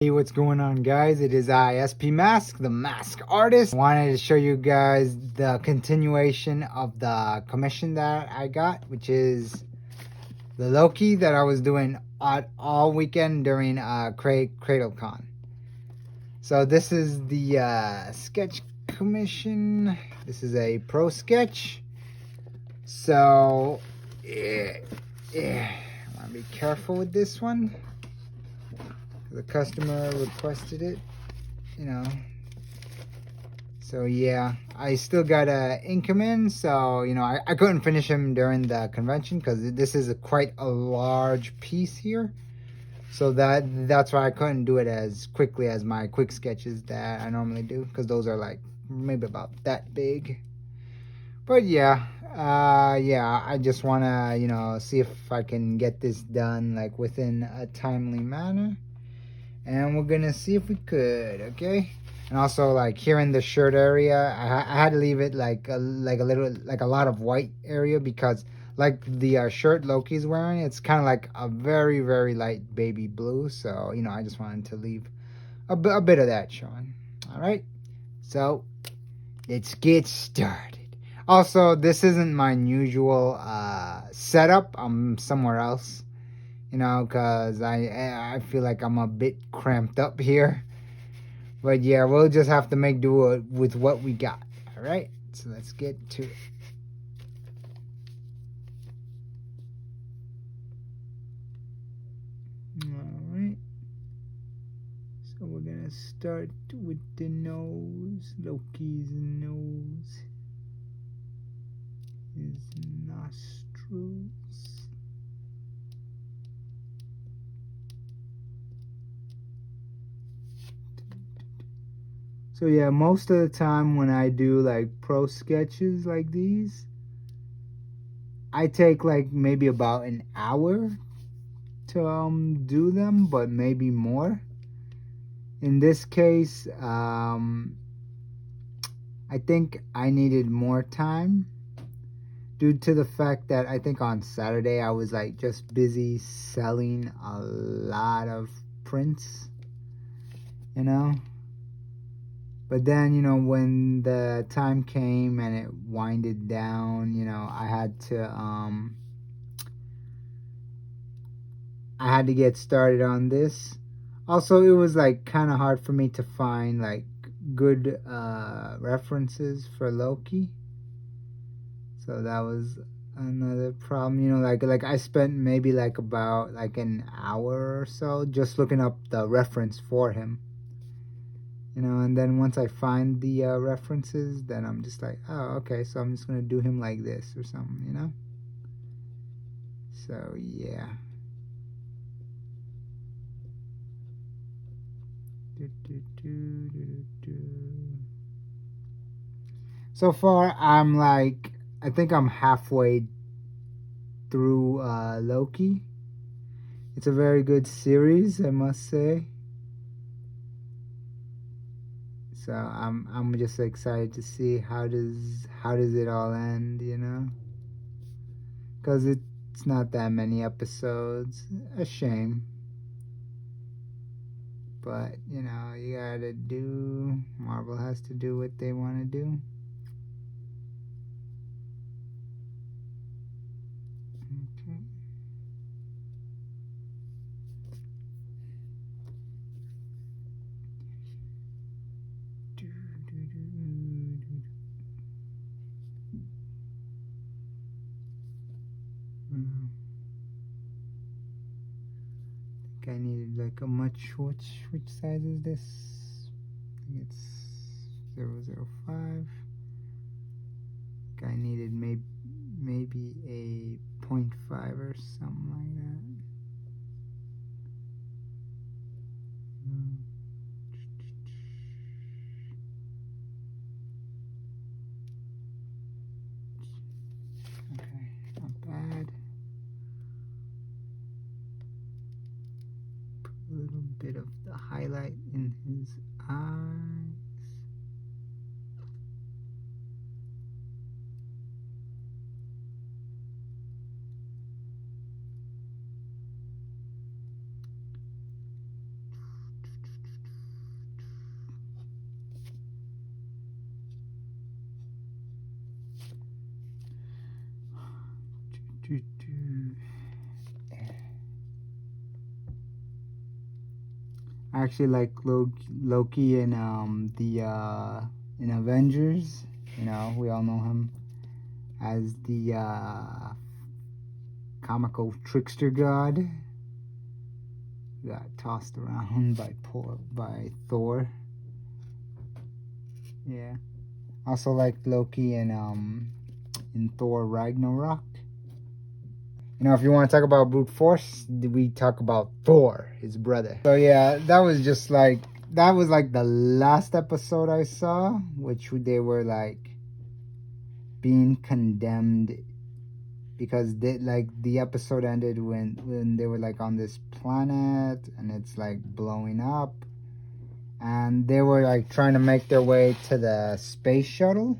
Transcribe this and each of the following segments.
Hey, what's going on, guys? It is I, SP Mask, the mask artist. Wanted to show you guys the continuation of the commission that I got, which is the Loki that I was doing all weekend during CradleCon. So this is the sketch commission. This is a pro sketch. So, I want to be careful with this one. The customer requested it, you know. So yeah, I still got a income in, so I couldn't finish him during the convention because this is quite a large piece here. So that's why I couldn't do it as quickly as my quick sketches that I normally do, because those are like maybe about that big. But yeah, I just wanna see if I can get this done like within a timely manner. And we're gonna see if we could, okay? And also, like here in the shirt area, I had to leave it like a little, like a lot of white area, because like the shirt Loki's wearing, it's kind of like a very very light baby blue. So I just wanted to leave a bit of that showing. All right, so let's get started. Also, this isn't my usual setup. I'm somewhere else, because I feel like I'm a bit cramped up here. But yeah, we'll just have to make do with what we got. All right, so let's get to it. All right, so we're gonna start with the nose. Loki's nose, his nostrils. So yeah, most of the time when I do like pro sketches like these, I take like maybe about an hour to do them, but maybe more. In this case, I think I needed more time due to the fact that I think on Saturday I was like just busy selling a lot of prints, you know. But then, when the time came and it winded down, I had to get started on this. Also, it was like kind of hard for me to find like good references for Loki. So that was another problem. Like I spent maybe like about like an hour or so just looking up the reference for him. And then once I find the references, then I'm just like, oh, okay, so I'm just gonna do him like this or something. So yeah. So far, I think I'm halfway through Loki. It's a very good series, I must say. So I'm just excited to see how does it all end, because it's not that many episodes. A shame. But you gotta do. Marvel has to do what they want to do. Okay. I needed like a much, which size is this? I think it's 005. I needed maybe a 0.5 or something like that. Okay, not bad. Put a little bit of the highlight in his eyes. I actually like Loki in the in Avengers. You know, we all know him as the comical trickster god. Got tossed around by Thor. Yeah. Also like Loki in Thor Ragnarok. You know, if you want to talk about brute force, we talk about Thor, his brother. So yeah, that was like the last episode I saw, which they were like being condemned because the episode ended when they were like on this planet and it's like blowing up, and they were like trying to make their way to the space shuttle,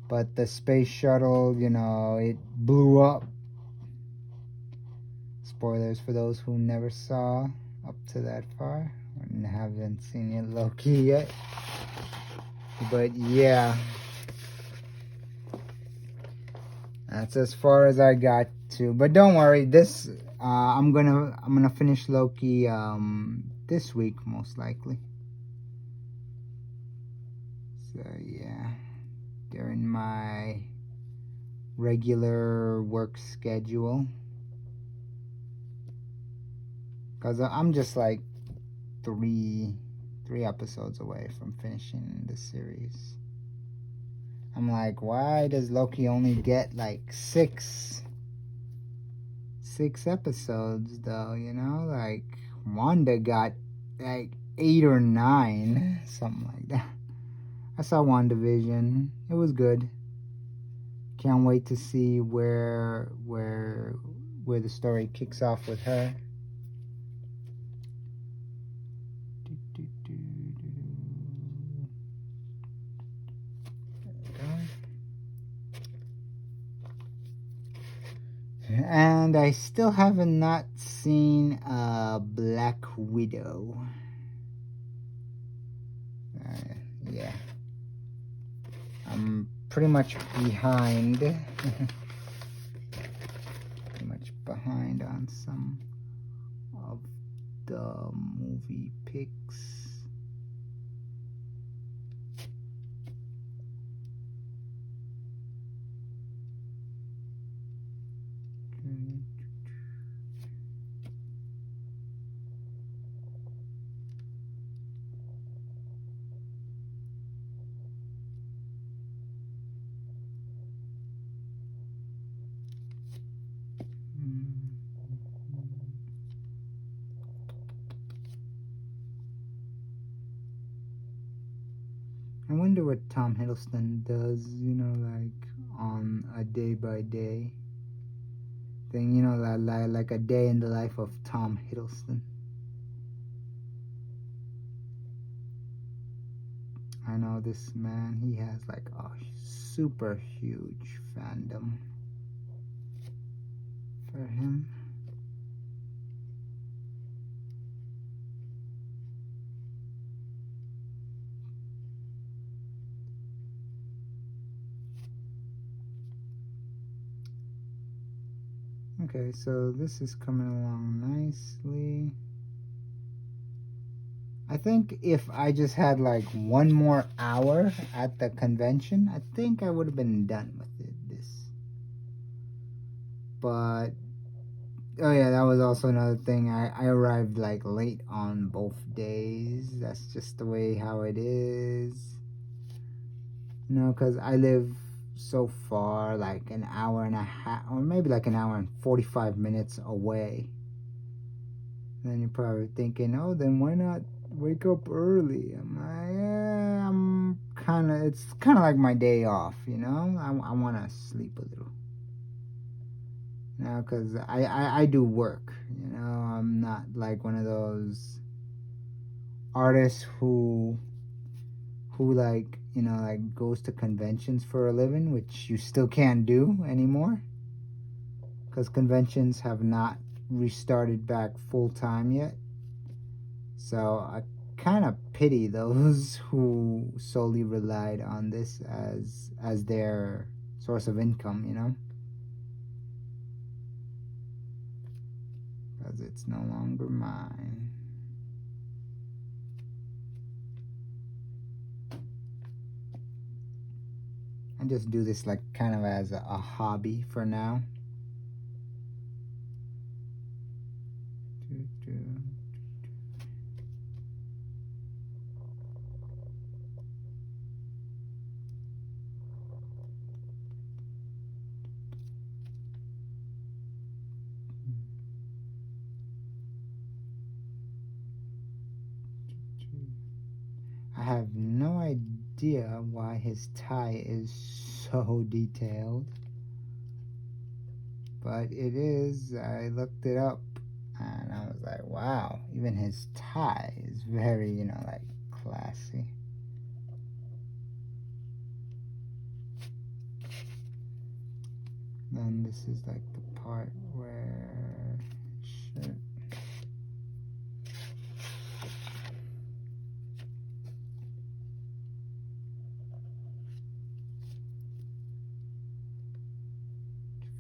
but the space shuttle, you know, it blew up. Spoilers for those who never saw up to that far and haven't seen it Loki yet. But yeah, that's as far as I got to. But don't worry, this I'm gonna finish Loki this week most likely. So yeah, during my regular work schedule, because I'm just like three episodes away from finishing the series. I'm like, why does Loki only get like six episodes though? You know, like Wanda got like 8 or 9, something like that. I saw WandaVision. It was good. Can't wait to see where the story kicks off with her. And I still haven't not seen Black Widow. Yeah, I'm pretty much behind. Pretty much behind on some of the movie picks. I wonder what Tom Hiddleston does, you know, like on a day by day thing, you know, like a day in the life of Tom Hiddleston. I know this man, he has like a super huge fandom for him. Okay, so this is coming along nicely. I think if I just had like one more hour at the convention, I think I would have been done with this. But oh yeah, that was also another thing. I arrived like late on both days. That's just the way how it is. You know, because I live so far, like an hour and a half, or maybe like an hour and 45 minutes away. And then you're probably thinking, oh, then why not wake up early? I'm like, yeah, it's kind of like my day off, you know? I want to sleep a little. You know, because I do work, you know? I'm not like one of those artists who like, you know, like goes to conventions for a living, which you still can't do anymore because conventions have not restarted back full time yet. So I kind of pity those who solely relied on this as their source of income, you know, because it's no longer mine. I just do this like kind of as a hobby for now. I have no idea why his tie is so detailed, but it is. I looked it up and I was like, wow, even his tie is very, like classy. Then this is like the part where shirt.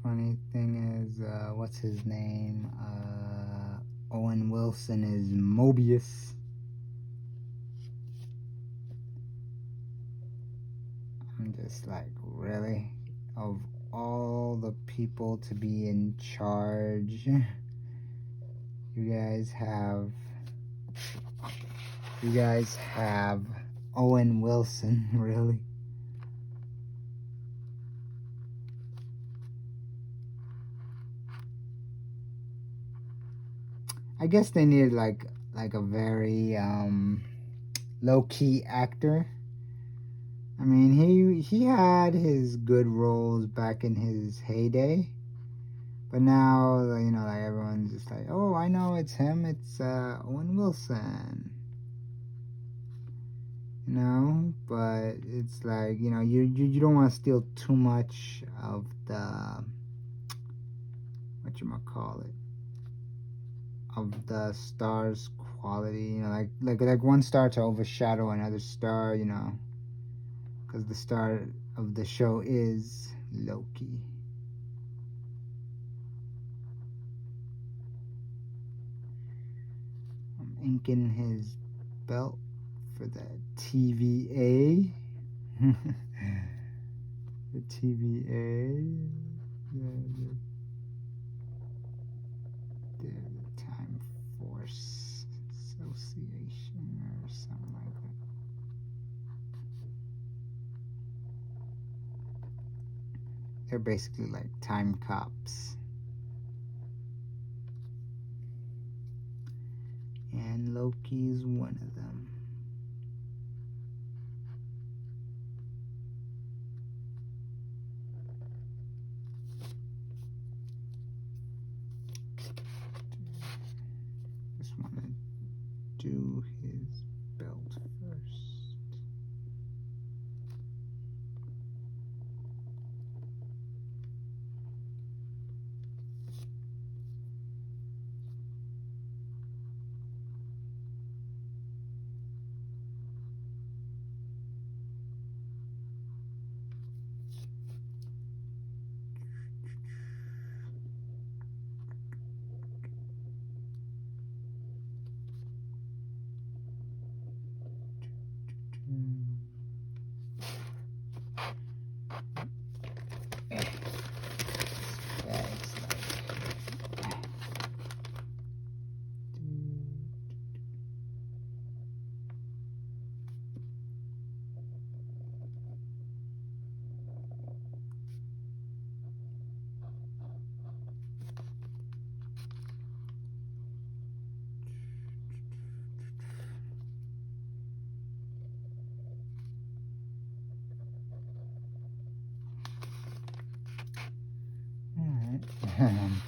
Funny thing is, what's his name? Owen Wilson is Mobius. I'm just like, really? Of all the people to be in charge, you guys have Owen Wilson, really? I guess they needed like a very low-key actor. I mean, he had his good roles back in his heyday, but now like everyone's just like, oh, I know it's him. It's Owen Wilson. But it's like you don't want to steal too much of the whatchamacallit, of the star's quality, like one star to overshadow another star, because the star of the show is Loki. I'm inking his belt for the TVA. The TVA. The Time Force Association or something like that. They're basically like time cops. And Loki's one of them. Just want to do his belt first.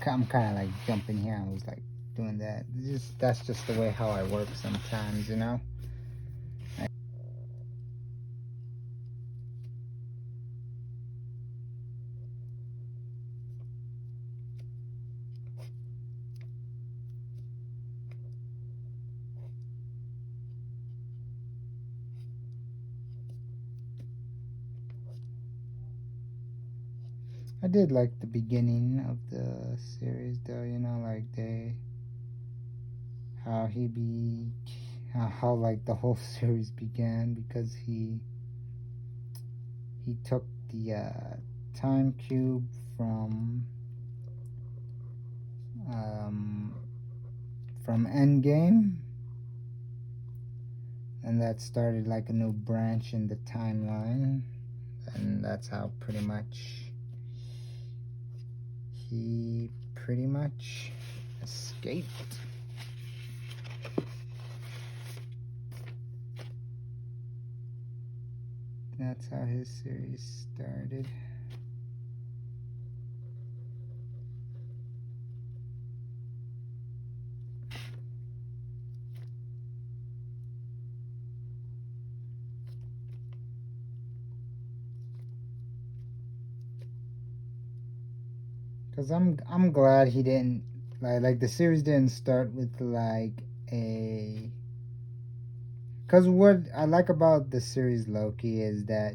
I'm kind of like jumping here. I was like doing that. That's just the way how I work sometimes, I did like the beginning of the series though, like how like the whole series began, because he took the time cube from Endgame, and that started like a new branch in the timeline, and that's how pretty much he escaped. That's how his series started. Cause I'm glad he didn't like the series didn't start with like a. Cause what I like about the series Loki is that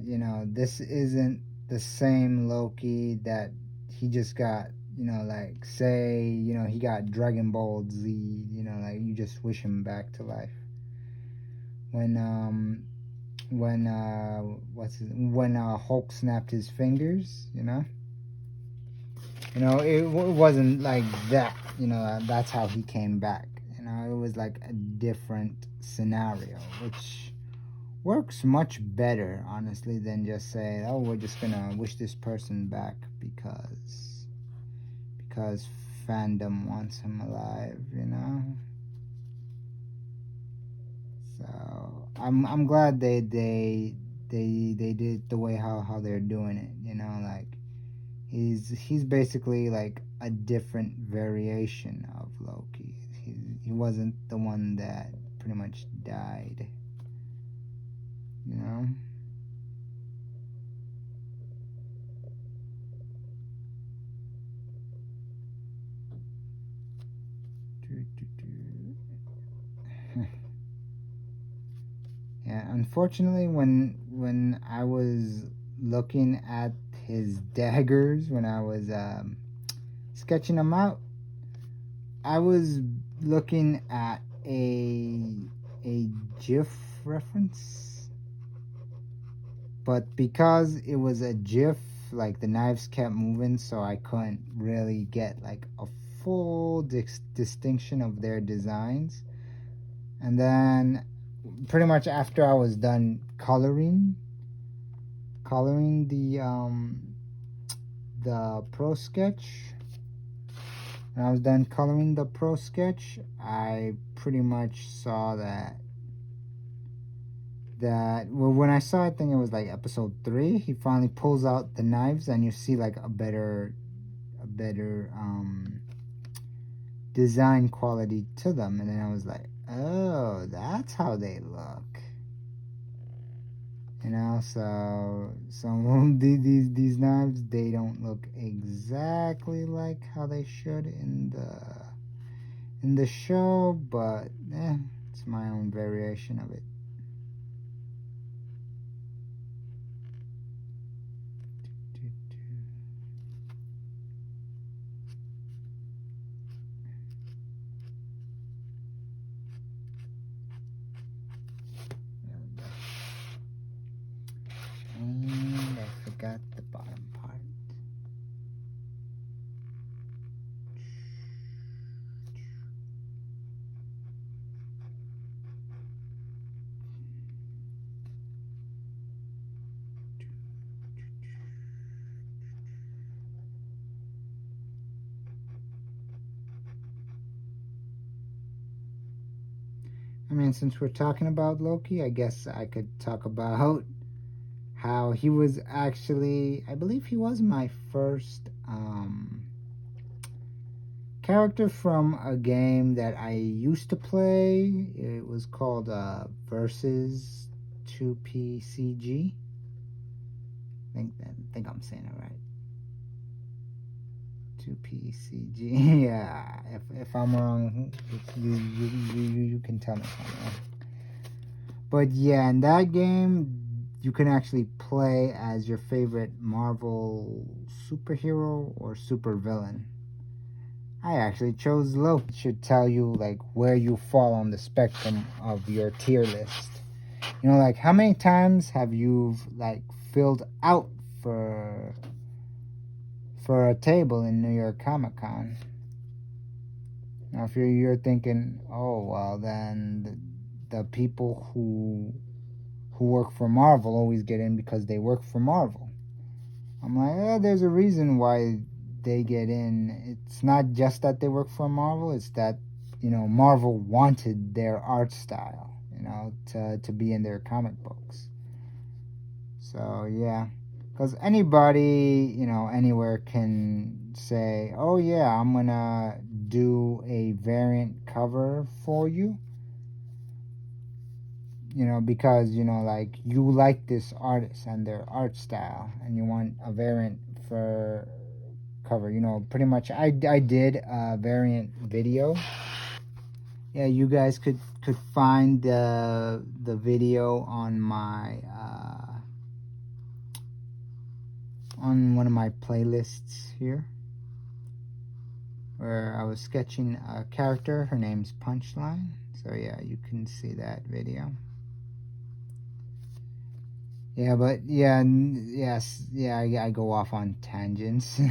this isn't the same Loki that he just got. Like say he got Dragon Ball Z. Like you just wish him back to life. When Hulk snapped his fingers. It wasn't like that. That's how he came back. It was like a different scenario, which works much better, honestly, than just saying, "Oh, we're just gonna wish this person back because fandom wants him alive." So I'm glad they did the way how they're doing it. Like. He's basically like a different variation of Loki. He wasn't the one that pretty much died. Yeah, unfortunately, when I was looking at his daggers, when I was sketching them out, I was looking at a GIF reference, but because it was a GIF, like the knives kept moving, so I couldn't really get like a full distinction of their designs. And then pretty much after I was done coloring the pro sketch, when I was done coloring the pro sketch, I pretty much saw that when I saw, I think it was like episode 3, he finally pulls out the knives and you see like a better design quality to them. And then I was like, oh, that's how they look. So these knives, they don't look exactly like how they should in the show, but it's my own variation of it. And I forgot the bottom part. I mean, since we're talking about Loki, I guess I could talk about how he was actually, I believe he was my first character from a game that I used to play. It was called Versus 2PCG. I think I'm saying it right. 2PCG. Yeah. If I'm wrong, you can tell me if I'm wrong. But yeah, in that game, you can actually play as your favorite Marvel superhero or supervillain. I actually chose Loki. It should tell you like where you fall on the spectrum of your tier list. Like how many times have you like filled out for a table in New York Comic Con. Now, if you're thinking, oh well, then the people who work for Marvel always get in because they work for Marvel. I'm like, there's a reason why they get in. It's not just that they work for Marvel, it's that, Marvel wanted their art style, to be in their comic books. So, yeah. Because anybody, anywhere can say, oh, yeah, I'm going to do a variant cover for you. Because, like, you like this artist and their art style, and you want a variant for cover. Pretty much I did a variant video. Yeah, you guys could find the video on my on one of my playlists here, where I was sketching a character. Her name's Punchline. So yeah, you can see that video. Yeah, but I go off on tangents.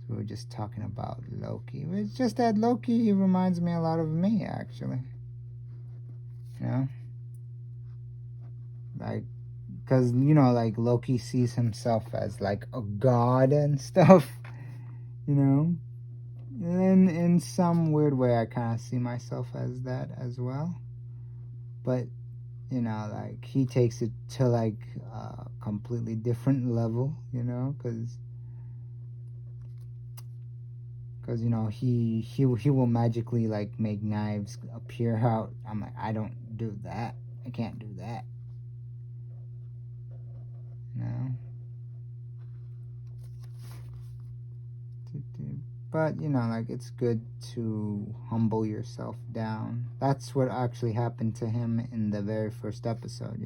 We were just talking about Loki. It's just that Loki, he reminds me a lot of me, actually. Like, because, like, Loki sees himself as, like, a god and stuff, And in some weird way, I kind of see myself as that as well. But, like, he takes it to, like, a completely different level, because he will magically, like, make knives appear out. I'm like, I don't do that. I can't do that. But like, it's good to humble yourself down. That's what actually happened to him in the very first episode.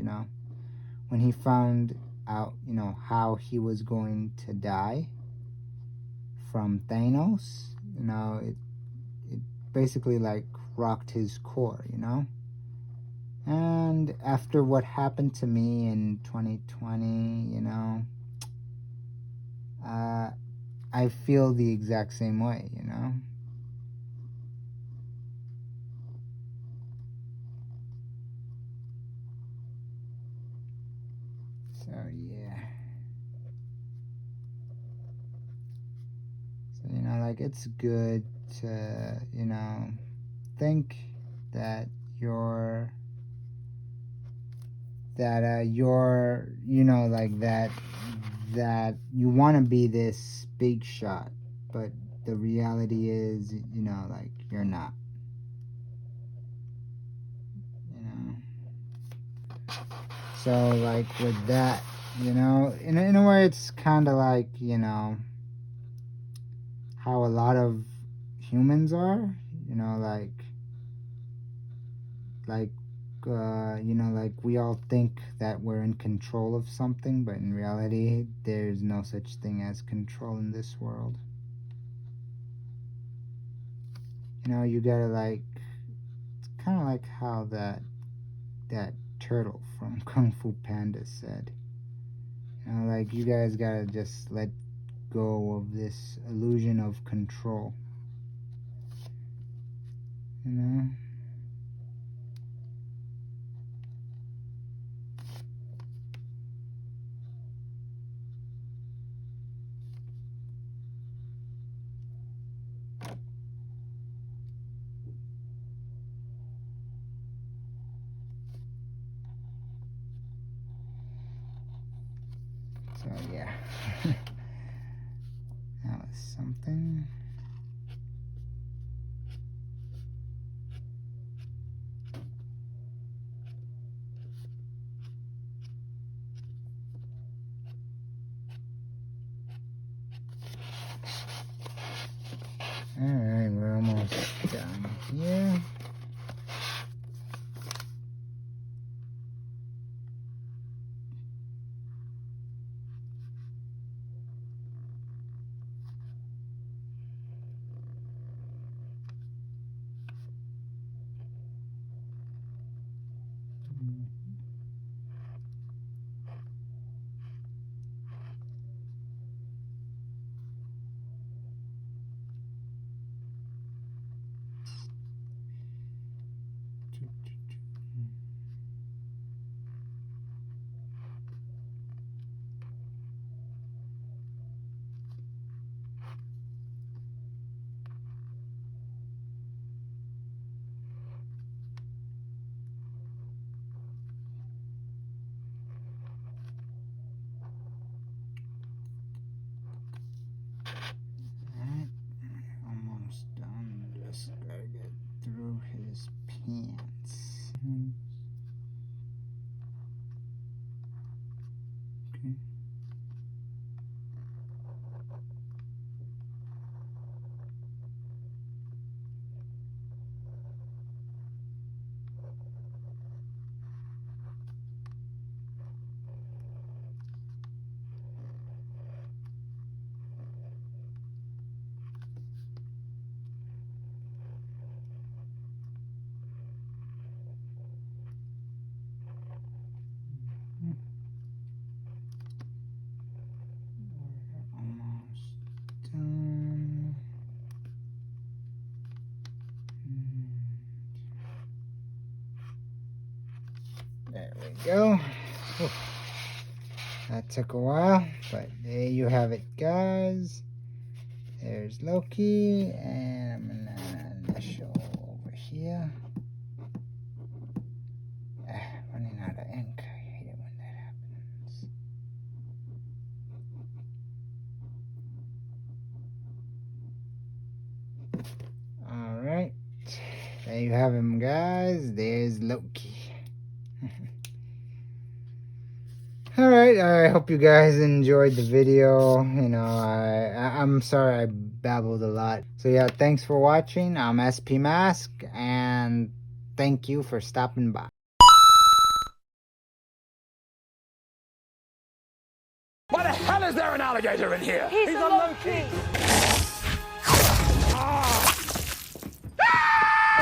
When he found out how he was going to die from Thanos, it basically, like, rocked his core. And after what happened to me in 2020, I feel the exact same way, So, yeah. So, like, it's good to, think that you're, like, that you want to be this big shot, but the reality is, like, you're not. So, like, with that, in a way, it's kind of like, how a lot of humans are, like like, we all think that we're in control of something, but in reality, there's no such thing as control in this world. You gotta, like, it's kind of like how that turtle from Kung Fu Panda said, like, you guys gotta just let go of this illusion of control, So, yeah. That was something. Alright, we're almost done here. There we go. Whew. That took a while, but there you have it, guys. There's Loki, and I'm gonna initial over here. Running out of ink. I hate it when that happens. Alright. There you have him, guys. There's Loki. Alright, I hope you guys enjoyed the video. You know, I'm sorry I babbled a lot. So yeah, thanks for watching. I'm SP Mask, and thank you for stopping by. Why the hell is there an alligator in here? He's a Loki.